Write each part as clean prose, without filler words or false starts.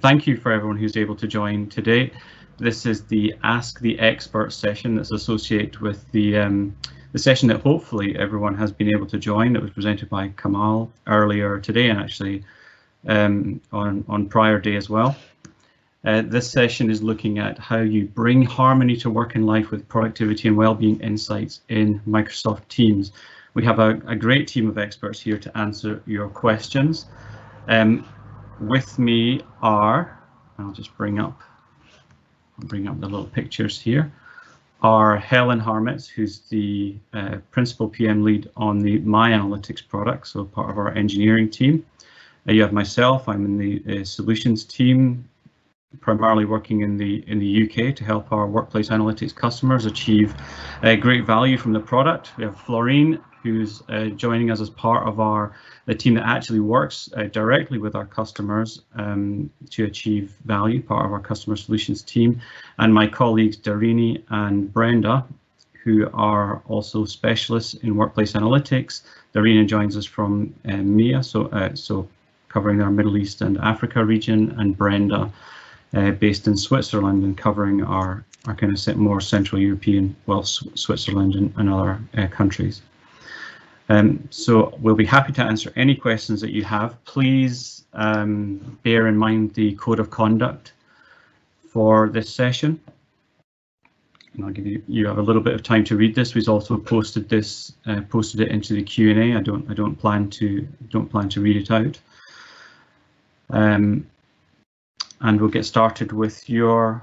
thank you for everyone who's able to join today. This is the Ask the Expert session that's associated with the session that hopefully everyone has been able to join, that was presented by Kamal earlier today, and actually on prior day as well. This session is looking at how you bring harmony to work and life with productivity and well-being insights in Microsoft Teams. We have a great team of experts here to answer your questions. With me are, I'll just bring up the little pictures here, are Helen Harmitz, who's the Principal PM Lead on the MyAnalytics product, so part of our engineering team. You have myself, I'm in the solutions team, primarily working in the UK to help our workplace analytics customers achieve great value from the product. We have Florine, who's joining us as part of the team that actually works directly with our customers to achieve value, part of our customer solutions team, and my colleagues Darini and Brenda, who are also specialists in workplace analytics. Darini joins us from MIA, so covering our Middle East and Africa region, and Brenda based in Switzerland and covering our kind of more Central European, well, Switzerland and other countries. So we'll be happy to answer any questions that you have. Please bear in mind the code of conduct for this session. And I'll give you have a little bit of time to read this. We've also posted it into the Q&A. I don't plan to read it out. And we'll get started with your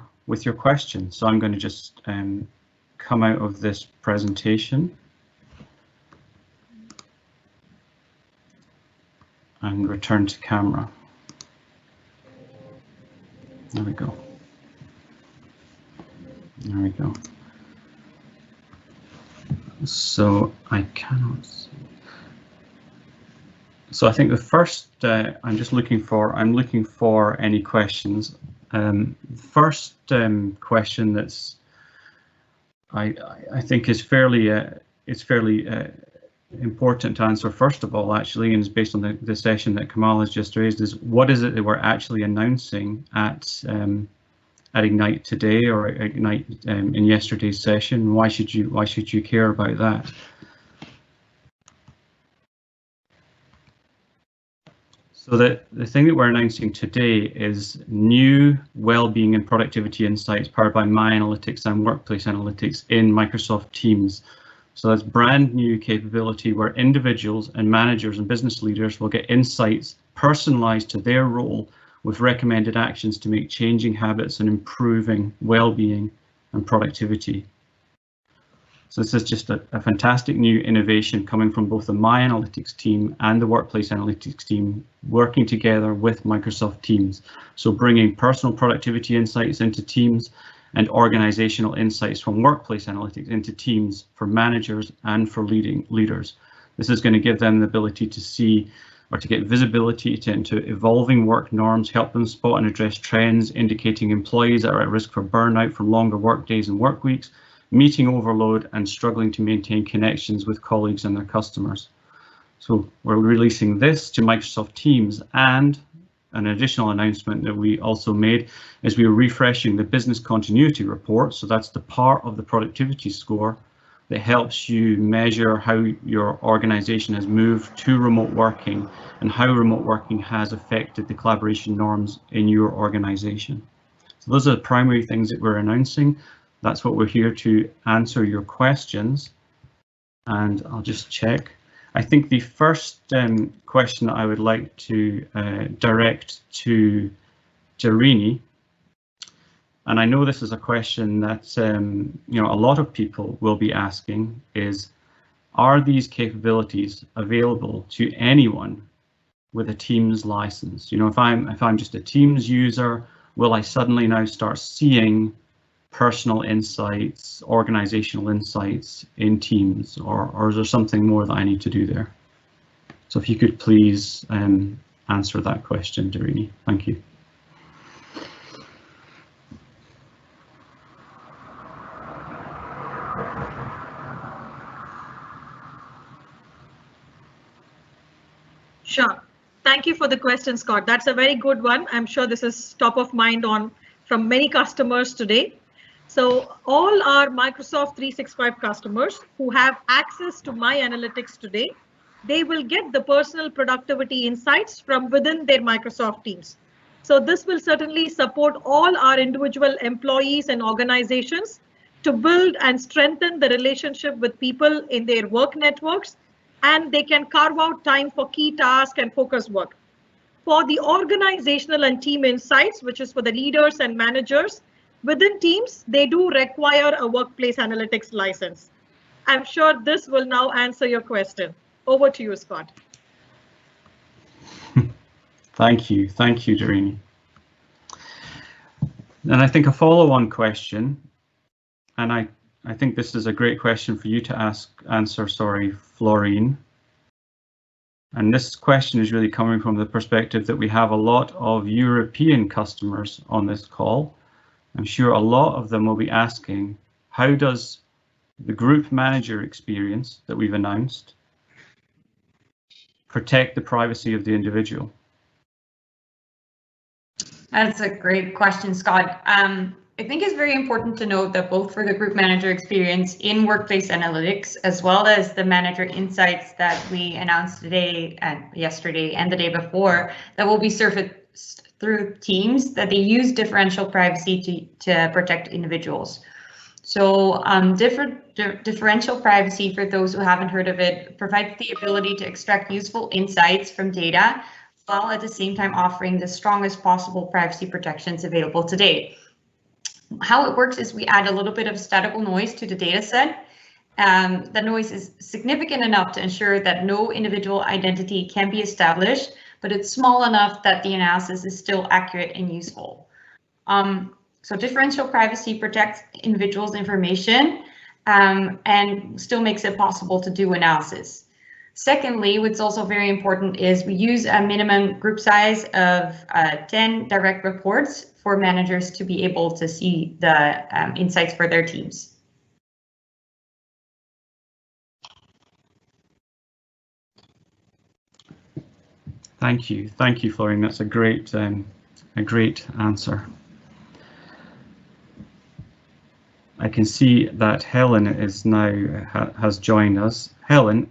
questions. So I'm going to just come out of this presentation and return to camera. There we go. There we go. So I cannot see. So I think the first, I'm looking for any questions. First question that's I think is fairly important to answer first of all, actually, and is based on the session that Kamal has just raised, is what is it that we're actually announcing at Ignite today, or Ignite in yesterday's session? Why should you care about that? So the thing that we're announcing today is new well-being and productivity insights powered by MyAnalytics and Workplace Analytics in Microsoft Teams. So that's brand new capability where individuals and managers and business leaders will get insights personalized to their role with recommended actions to make changing habits and improving well-being and productivity. So this is just a fantastic new innovation coming from both the MyAnalytics team and the Workplace Analytics team working together with Microsoft Teams. So bringing personal productivity insights into Teams and organizational insights from Workplace Analytics into Teams for managers and for leaders. This is going to give them the ability to see or to get visibility into evolving work norms, help them spot and address trends indicating employees that are at risk for burnout from longer work days and work weeks, meeting overload, and struggling to maintain connections with colleagues and their customers. So we're releasing this to Microsoft Teams, and an additional announcement that we also made is we're refreshing the business continuity report. So that's the part of the productivity score that helps you measure how your organization has moved to remote working and how remote working has affected the collaboration norms in your organization. So those are the primary things that we're announcing. That's what we're here to answer your questions. And I'll just check. I think the first question that I would like to direct to Darini, and I know this is a question that a lot of people will be asking, is are these capabilities available to anyone with a Teams license? If I'm just a Teams user, will I suddenly now start seeing personal insights, organizational insights in Teams, or is there something more that I need to do there? So if you could please answer that question, Darini. Thank you. Sure. Thank you for the question, Scott. That's a very good one. I'm sure this is top of mind from many customers today. So all our Microsoft 365 customers who have access to MyAnalytics today, they will get the personal productivity insights from within their Microsoft teams. So this will certainly support all our individual employees and organizations to build and strengthen the relationship with people in their work networks, and they can carve out time for key tasks and focus work. For the organizational and team insights, which is for the leaders and managers, within teams, they do require a workplace analytics license. I'm sure this will now answer your question. Over to you, Scott. Thank you, Dharini. And I think a follow-on question, and I think this is a great question for you to answer, Florine. And this question is really coming from the perspective that we have a lot of European customers on this call. I'm sure a lot of them will be asking, how does the group manager experience that we've announced protect the privacy of the individual? That's a great question, Scott. I think it's very important to note that both for the group manager experience in Workplace Analytics, as well as the manager insights that we announced today and yesterday and the day before, that will be surfaced through teams, that they use differential privacy to protect individuals. So differential privacy, for those who haven't heard of it, provides the ability to extract useful insights from data, while at the same time offering the strongest possible privacy protections available today. How it works is we add a little bit of statical noise to the data set. The noise is significant enough to ensure that no individual identity can be established, but it's small enough that the analysis is still accurate and useful. So differential privacy protects individuals' information and still makes it possible to do analysis. Secondly, what's also very important is we use a minimum group size of 10 direct reports for managers to be able to see the insights for their teams. Thank you, Florian. That's a great answer. I can see that Helen is now has joined us. Helen,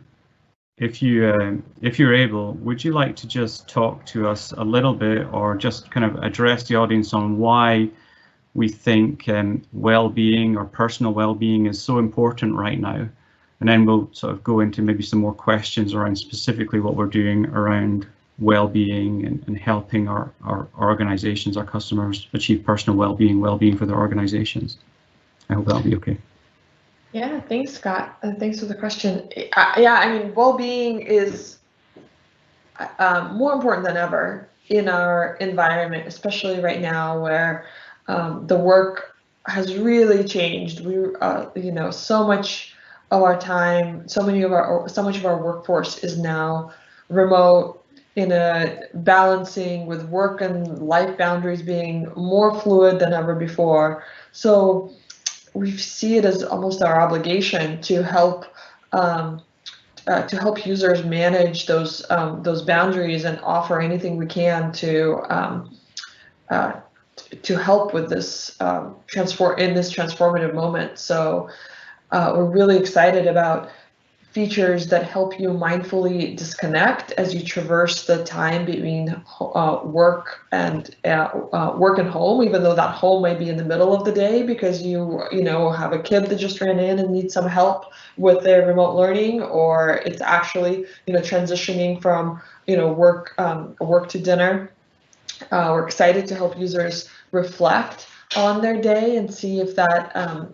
if you're able, would you like to just talk to us a little bit, or just kind of address the audience on why we think well-being or personal well-being is so important right now? And then we'll sort of go into maybe some more questions around specifically what we're doing around well-being and helping our organizations, our customers achieve personal well-being for their organizations. I hope that'll be okay. Yeah, thanks, Scott, and thanks for the question. Yeah, I mean, well-being is more important than ever in our environment, especially right now where the work has really changed. We, you know, so much of our time, so much of our workforce is now remote, in a balancing with work and life boundaries being more fluid than ever before. So we see it as almost our obligation to help users manage those boundaries and offer anything we can to help with this in this transformative moment. So we're really excited about features that help you mindfully disconnect as you traverse the time between work and home, even though that home might be in the middle of the day because you have a kid that just ran in and needs some help with their remote learning, or it's actually transitioning from work to dinner. We're excited to help users reflect on their day and see if that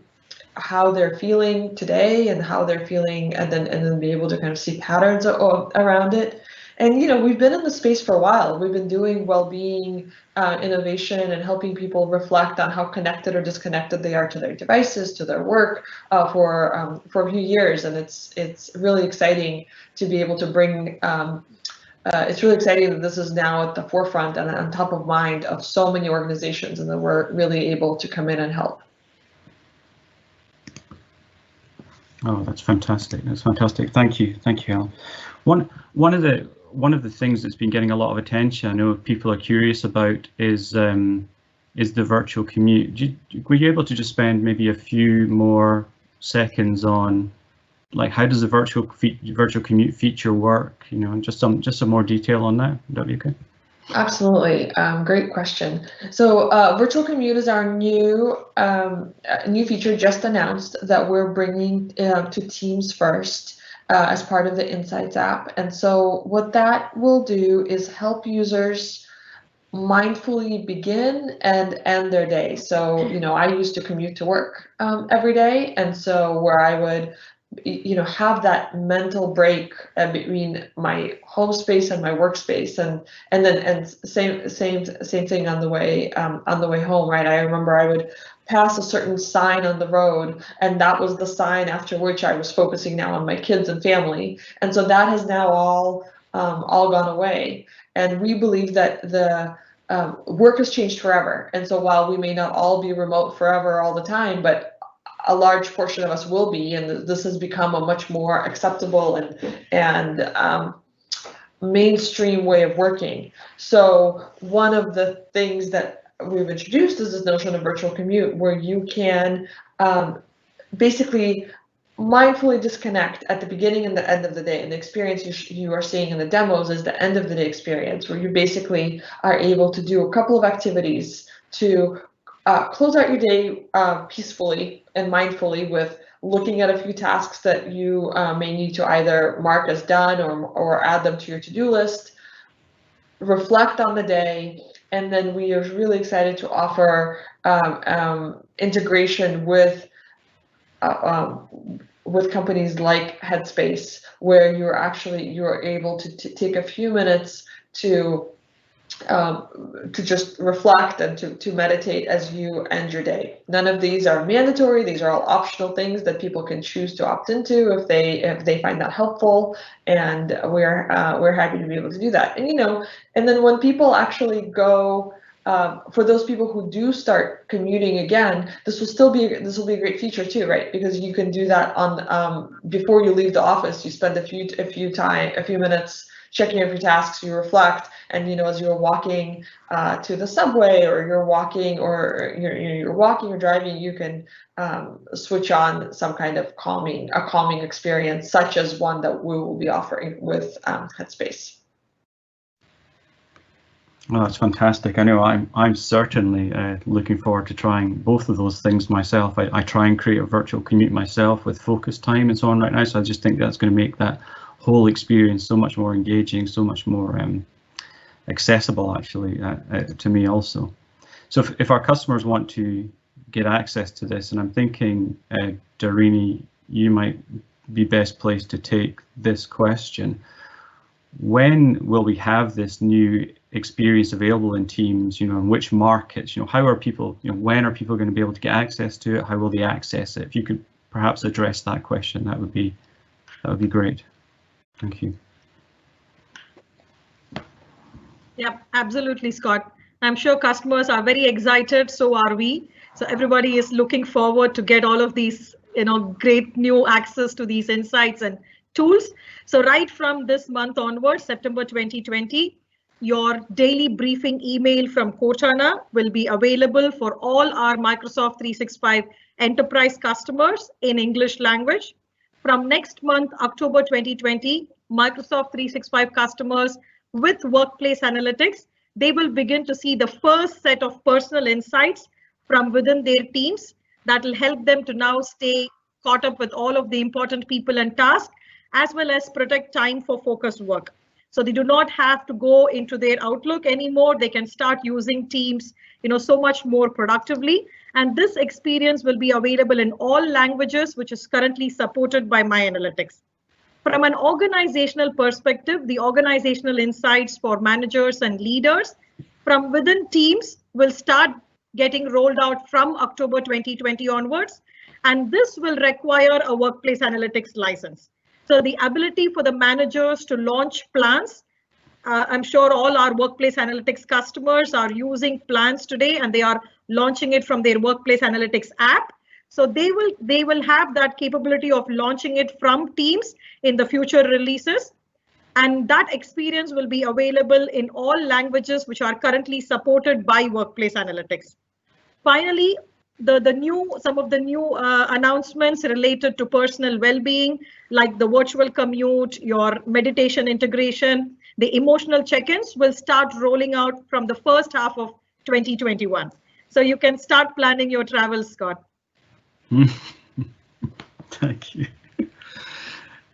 how they're feeling today and how they're feeling, and then be able to kind of see patterns around it. And we've been in the space for a while. We've been doing well-being innovation and helping people reflect on how connected or disconnected they are to their devices, to their work for a few years, and it's really exciting to be able to bring. It's really exciting that this is now at the forefront and on top of mind of so many organizations, and that we're really able to come in and help. Oh, that's fantastic. That's fantastic. Thank you, Helen. One of one of the things that's been getting a lot of attention, I know people are curious about, is the virtual commute. Were you able to just spend maybe a few more seconds on, like, how does the virtual commute feature work? You know, and just some more detail on that. Would that be okay? Absolutely, great question. So virtual commute is our new feature just announced that we're bringing to Teams first as part of the Insights app. And so what that will do is help users mindfully begin and end their day. So, you know, I used to commute to work every day, and so where I would, you know, have that mental break between my home space and my workspace, and same thing on the way home, right? I remember I would pass a certain sign on the road, and that was the sign after which I was focusing now on my kids and family, and so that has now all gone away. And we believe that the work has changed forever, and so while we may not all be remote forever all the time, but a large portion of us will be, and this has become a much more acceptable and mainstream way of working. So one of the things that we've introduced is this notion of virtual commute, where you can basically mindfully disconnect at the beginning and the end of the day. And the experience you are seeing in the demos is the end of the day experience, where you basically are able to do a couple of activities to close out your day peacefully and mindfully, with looking at a few tasks that you may need to either mark as done or add them to your to-do list, reflect on the day, and then we are really excited to offer integration with companies like Headspace, where you're able to take a few minutes to just reflect and to meditate as you end your day. None of these are mandatory. These are all optional things that people can choose to opt into if they find that helpful, and we're happy to be able to do that. And, you know, and then when people actually go, for those people who do start commuting again, this will be a great feature too, right? Because you can do that on before you leave the office. You spend a few minutes checking every tasks, you reflect, and, you know, as you're walking to the subway, or you're walking or driving, you can switch on some kind of calming experience, such as one that we will be offering with Headspace. Well, that's fantastic. I know I'm certainly looking forward to trying both of those things myself. I try and create a virtual commute myself with focus time and so on right now, so I just think that's going to make that whole experience so much more engaging, so much more accessible, actually, to me also. So if our customers want to get access to this, and I'm thinking, Darini, you might be best placed to take this question. When will we have this new experience available in Teams? You know, in which markets? You know, how are people? You know, when are people going to be able to get access to it? How will they access it? If you could perhaps address that question, that would be great. Thank you. Yep, absolutely, Scott. I'm sure customers are very excited, so are we. So everybody is looking forward to get all of these, you know, great new access to these insights and tools. So right from this month onwards, September 2020, your daily briefing email from Cortana will be available for all our Microsoft 365 enterprise customers in English language. From next month, October 2020, Microsoft 365 customers with Workplace Analytics, they will begin to see the first set of personal insights from within their teams that will help them to now stay caught up with all of the important people and tasks, as well as protect time for focused work. So they do not have to go into their Outlook anymore. They can start using Teams, you know, so much more productively. And this experience will be available in all languages, which is currently supported by MyAnalytics. From an organizational perspective, the organizational insights for managers and leaders from within Teams will start getting rolled out from October 2020 onwards. And this will require a Workplace Analytics license. So the ability for the managers to launch plans, I'm sure all our Workplace Analytics customers are using plans today, and they are launching it from their Workplace Analytics app. So they will have that capability of launching it from Teams in the future releases. And that experience will be available in all languages which are currently supported by Workplace Analytics. Finally, some of the new announcements related to personal well-being, like the virtual commute, your meditation integration, the emotional check-ins will start rolling out from the first half of 2021. So you can start planning your travels, Scott. Thank you.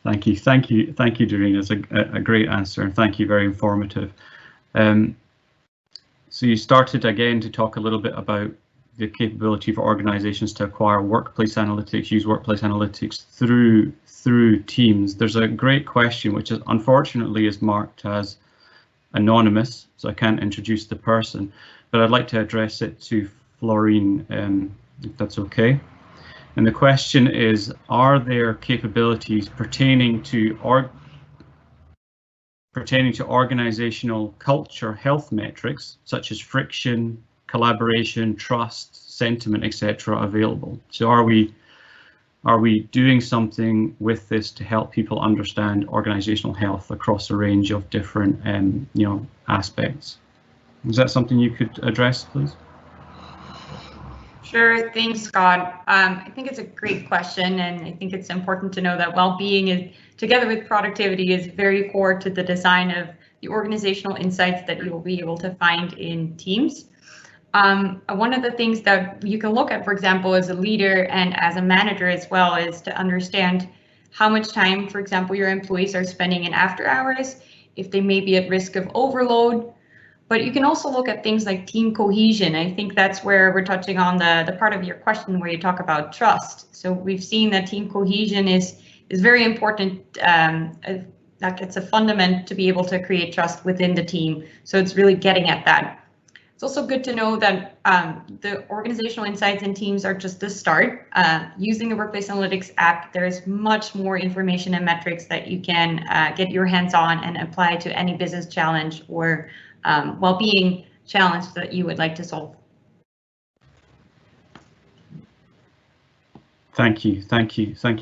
Thank you, Doreen. That's a great answer, and thank you, very informative. So you started again to talk a little bit about the capability for organizations to acquire workplace analytics, use workplace analytics through Teams. There's a great question, which is unfortunately is marked as anonymous, so I can't introduce the person, but I'd like to address it to Florine, if that's okay. And the question is, are there capabilities pertaining to organizational culture health metrics, such as friction, collaboration, trust, sentiment, etc., available? So are we doing something with this to help people understand organizational health across a range of different aspects? Is that something you could address, please? Sure, thanks, Scott. I think it's a great question, and I think it's important to know that well-being is, together with productivity, is very core to the design of the organizational insights that you will be able to find in Teams. One of the things that you can look at, for example, as a leader and as a manager as well, is to understand how much time, for example, your employees are spending in after hours, if they may be at risk of overload. But you can also look at things like team cohesion. I think that's where we're touching on the part of your question where you talk about trust. So we've seen that team cohesion is very important. Like it's a fundament to be able to create trust within the team. So it's really getting at that. It's also good to know that the organizational insights in Teams are just the start. Using the Workplace Analytics app, there's much more information and metrics that you can get your hands on and apply to any business challenge or well-being challenge that you would like to solve. Thank you,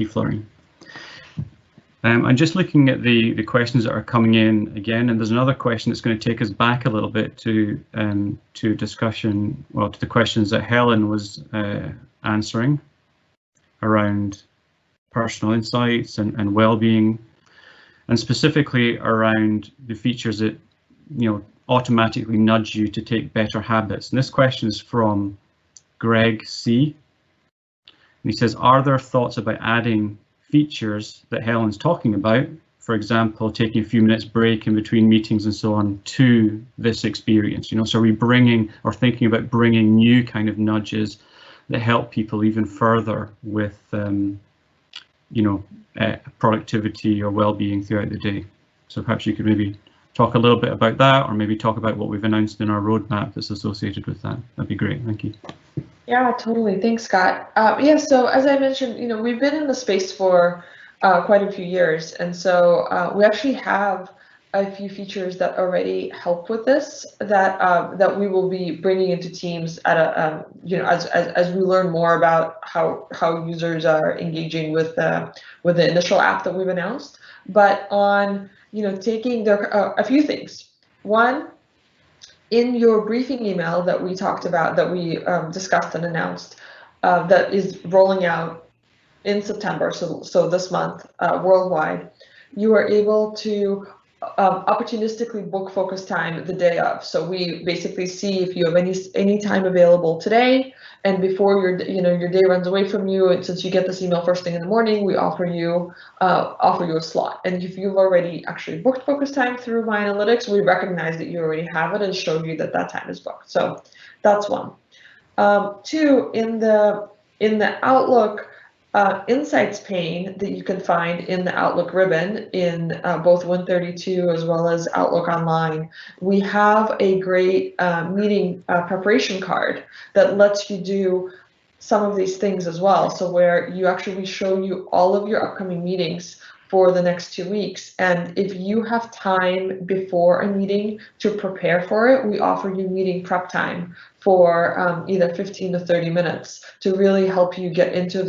Florine. I'm just looking at the questions that are coming in again, and there's another question that's going to take us back a little bit to discussion, well, to the questions that Helen was answering around personal insights and well-being, and specifically around the features that automatically nudge you to take better habits. And this question is from Greg C. And he says, are there thoughts about adding features that Helen's talking about, for example, taking a few minutes break in between meetings and so on, to this experience? So are we bringing or thinking about bringing new kind of nudges that help people even further with productivity or well-being throughout the day? So perhaps you could maybe talk a little bit about that, or maybe talk about what we've announced in our roadmap that's associated with that. That'd be great. Thank you. Yeah, totally. Thanks, Scott. Yeah, so as I mentioned, we've been in the space for quite a few years, and so we actually have a few features that already help with this that we will be bringing into Teams at a as we learn more about how users are engaging with the initial app that we've announced. But on taking a few things. One, in your briefing email that we talked about, that we discussed and announced, that is rolling out in September, so this month, worldwide, you are able to opportunistically book focus time the day of. So we basically see if you have any time available today, and before your day runs away from you, and since you get this email first thing in the morning, we offer you a slot. And if you've already actually booked focus time through MyAnalytics, we recognize that you already have it and show you that time is booked. So that's one. Two, in the Outlook Insights pane that you can find in the Outlook ribbon in both Win32 as well as Outlook Online, we have a great meeting preparation card that lets you do some of these things as well. So where we show you all of your upcoming meetings for the next 2 weeks. And if you have time before a meeting to prepare for it, we offer you meeting prep time for either 15 to 30 minutes to really help you get into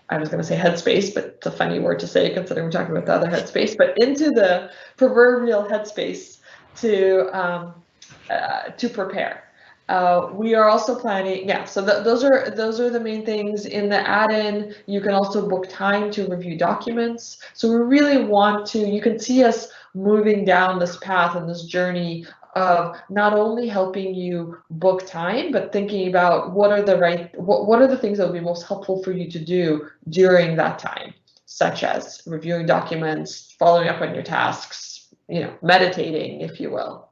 I was going to say headspace, but it's a funny word to say considering we're talking about the other headspace, but into the proverbial headspace to prepare. We are also planning, so those are the main things. In the add-in, you can also book time to review documents. So we really want to, you can see us moving down this path and this journey of not only helping you book time, but thinking about what are the things that would be most helpful for you to do during that time, such as reviewing documents, following up on your tasks, meditating, if you will.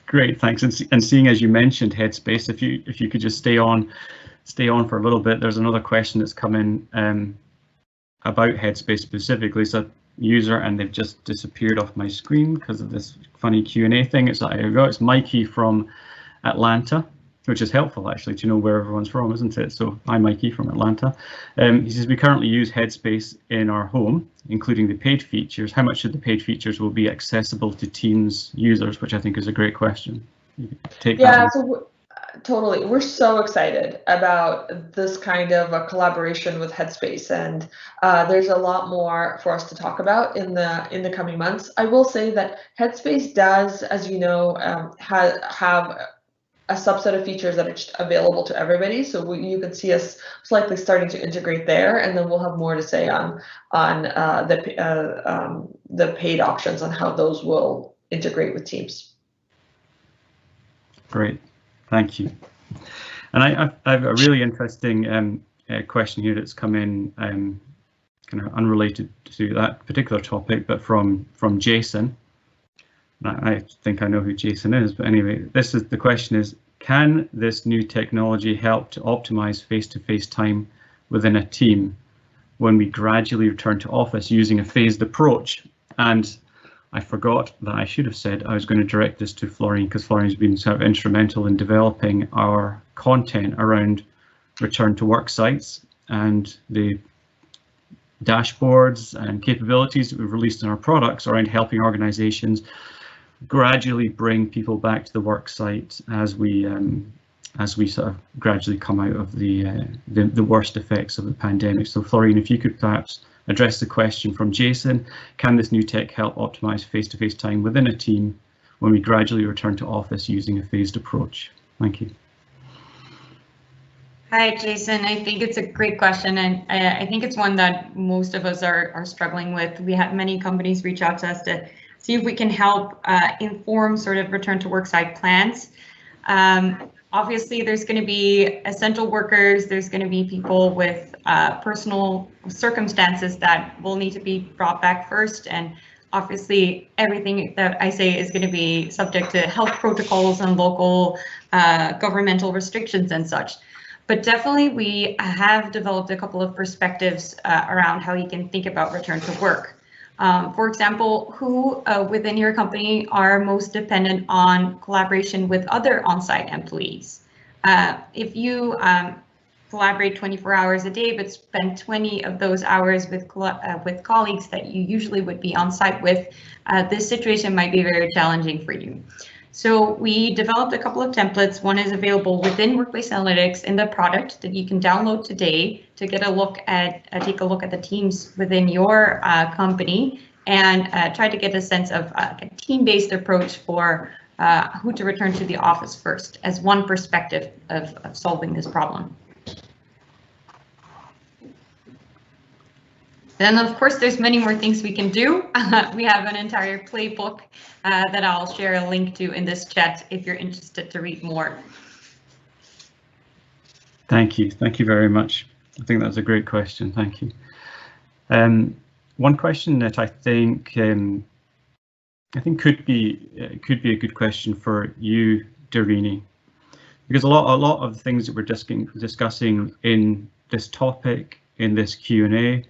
Great, thanks. And seeing as you mentioned headspace, if you could just stay on for a little bit. There's another question that's come in about headspace specifically. So user, and they've just disappeared off my screen because of this funny Q&A thing. There you go. It's Mikey from Atlanta, which is helpful actually to know where everyone's from, isn't it? So hi Mikey from Atlanta. He says we currently use headspace in our home, including the paid features. How much of the paid features will be accessible to Teams users, which I think is a great question. You can take that one. Totally. We're so excited about this kind of a collaboration with Headspace, and there's a lot more for us to talk about in the coming months. I will say that Headspace does, as you know, have a subset of features that are available to everybody. So you can see us slightly starting to integrate there, and then we'll have more to say on the paid options on how those will integrate with Teams. Great. Thank you. And I have a really interesting question here that's come in, kind of unrelated to that particular topic, but from Jason. I think I know who Jason is, but anyway, the question is, can this new technology help to optimize face-to-face time within a team when we gradually return to office using a phased approach? And I forgot that I should have said I was going to direct this to Florian, because Florian's been sort of instrumental in developing our content around return to work sites and the dashboards and capabilities that we've released in our products around helping organizations gradually bring people back to the work site as we sort of gradually come out of the worst effects of the pandemic. So Florian, if you could perhaps address the question from Jason, can this new tech help optimize face-to-face time within a team when we gradually return to office using a phased approach? Thank you. Hi, Jason. I think it's a great question, and I think it's one that most of us are struggling with. We have many companies reach out to us to see if we can help inform sort of return to work site plans. Obviously, there's going to be essential workers, there's going to be people with personal circumstances that will need to be brought back first. And obviously, everything that I say is going to be subject to health protocols and local governmental restrictions and such. But definitely, we have developed a couple of perspectives around how you can think about return to work. For example, who within your company are most dependent on collaboration with other on-site employees? If you collaborate 24 hours a day, but spend 20 of those hours with colleagues that you usually would be on-site with, this situation might be very challenging for you. So we developed a couple of templates. One is available within Workplace Analytics in the product that you can download today to get a look at, take a look at the teams within your company and try to get a sense of a team-based approach for who to return to the office first as one perspective of solving this problem. Then, of course, there's many more things we can do. We have an entire playbook that I'll share a link to in this chat if you're interested to read more. Thank you. Thank you very much. I think that's a great question. Thank you. One question that I think could be a good question for you, Darini, because a lot of the things that we're discussing in this topic, in this Q&A,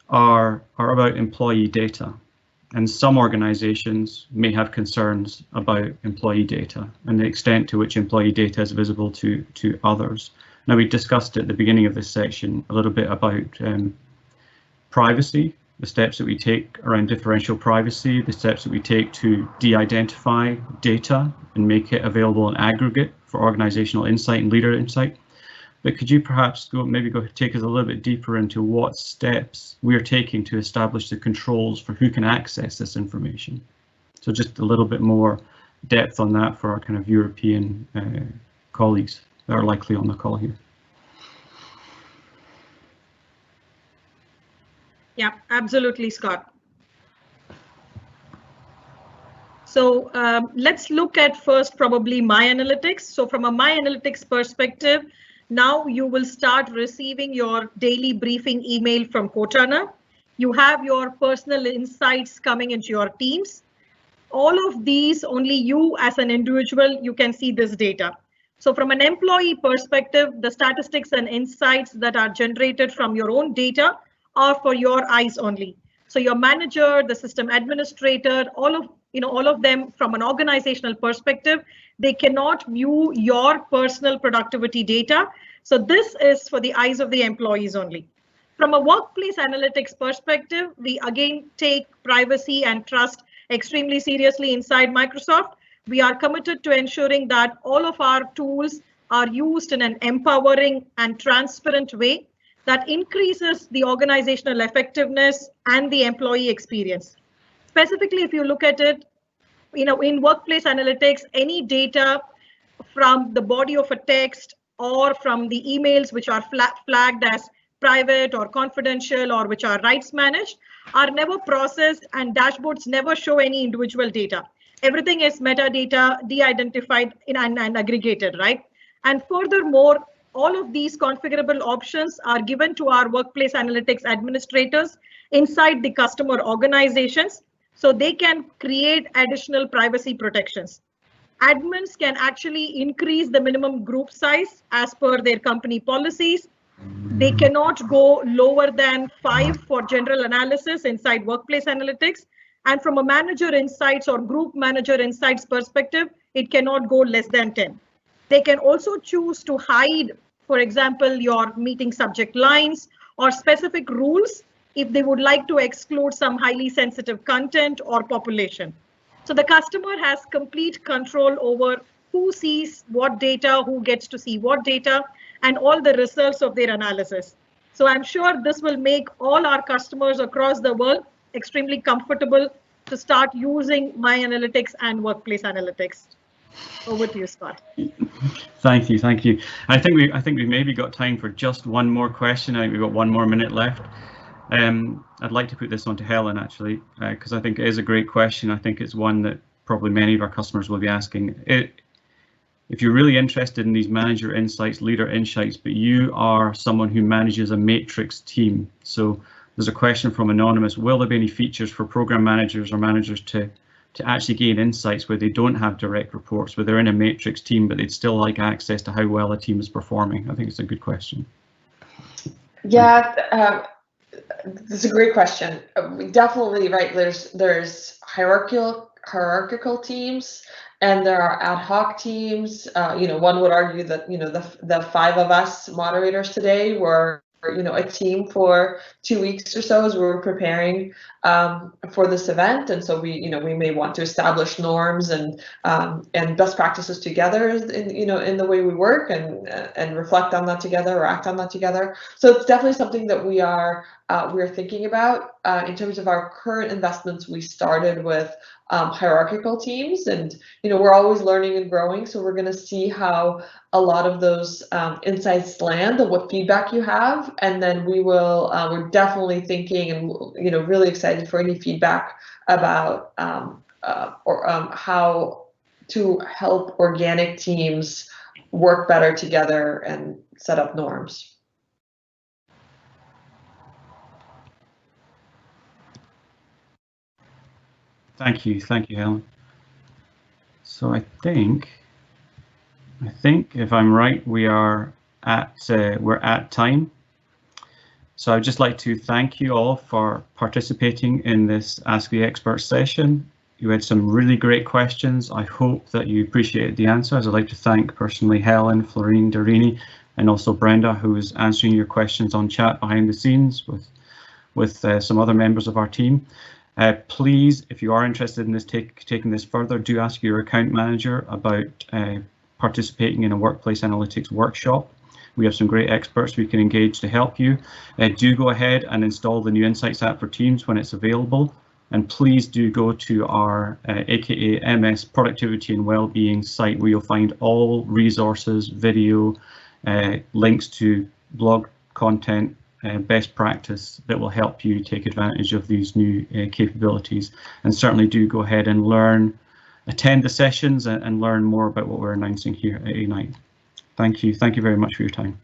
are about employee data, and some organizations may have concerns about employee data and the extent to which employee data is visible to others. Now, we discussed at the beginning of this section a little bit about privacy, the steps that we take around differential privacy, the steps that we take to de-identify data and make it available in aggregate for organizational insight and leader insight. but could you perhaps take us a little bit deeper into what steps we're taking to establish the controls for who can access this information? So just a little bit more depth on that for our kind of European colleagues that are likely on the call here. Yeah, absolutely, Scott. So let's look at first probably MyAnalytics. So from a MyAnalytics perspective, now you will start receiving your daily briefing email from Cortana. You have your personal insights coming into your teams. All of these, only you as an individual, you can see this data. So from an employee perspective, the statistics and insights that are generated from your own data are for your eyes only. So your manager, the system administrator, all of them from an organizational perspective, they cannot view your personal productivity data. So this is for the eyes of the employees only. From a workplace analytics perspective, we again take privacy and trust extremely seriously inside Microsoft. We are committed to ensuring that all of our tools are used in an empowering and transparent way that increases the organizational effectiveness and the employee experience. Specifically, if you look at it, in workplace analytics, any data from the body of a text or from the emails which are flagged as private or confidential or which are rights managed are never processed, and dashboards never show any individual data. Everything is metadata, de-identified and aggregated, right? And furthermore, all of these configurable options are given to our workplace analytics administrators inside the customer organizations, so they can create additional privacy protections. Admins can actually increase the minimum group size as per their company policies. They cannot go lower than 5 for general analysis inside workplace analytics. And from a manager insights or group manager insights perspective, it cannot go less than 10. They can also choose to hide, for example, your meeting subject lines or specific rules if they would like to exclude some highly sensitive content or population. So the customer has complete control over who sees what data, who gets to see what data, and all the results of their analysis. So I'm sure this will make all our customers across the world extremely comfortable to start using MyAnalytics and Workplace Analytics. Over to you, Scott. Thank you, thank you. I think we maybe got time for just one more question. I think we've got 1 more minute left. I'd like to put this on to Helen actually, because I think it is a great question. I think it's one that probably many of our customers will be asking. If you're really interested in these manager insights, leader insights, but you are someone who manages a matrix team. So there's a question from Anonymous, will there be any features for program managers or managers to actually gain insights where they don't have direct reports, where they're in a matrix team, but they'd still like access to how well a team is performing? I think it's a good question. Yeah, that's a great question. Definitely, right, there's hierarchical teams, and there are ad hoc teams. One would argue that the 5 of us moderators today were a team for 2 weeks or so as we were preparing for this event, and so we may want to establish norms and best practices together in the way we work and reflect on that together or act on that together. So it's definitely something that we're thinking about. In terms of our current investments, we started with hierarchical teams, and we're always learning and growing, so we're going to see how a lot of those insights land and what feedback you have, and then we're definitely thinking and really excited for any feedback about how to help organic teams work better together and set up norms. Thank you, Helen. So I think if I'm right, we're at time. So I'd just like to thank you all for participating in this Ask the Expert session. You had some really great questions. I hope that you appreciated the answers. I'd like to thank personally Helen, Florine, Darini, and also Brenda, who's answering your questions on chat behind the scenes with some other members of our team. Please, if you are interested in this, taking this further, do ask your account manager about participating in a workplace analytics workshop. We have some great experts we can engage to help you. Do go ahead and install the new Insights app for Teams when it's available. And please do go to our AKA MS Productivity and Wellbeing site, where you'll find all resources, video, links to blog content, best practice that will help you take advantage of these new capabilities. And certainly do go ahead and learn, attend the sessions and learn more about what we're announcing here at Ignite. Thank you. Thank you very much for your time.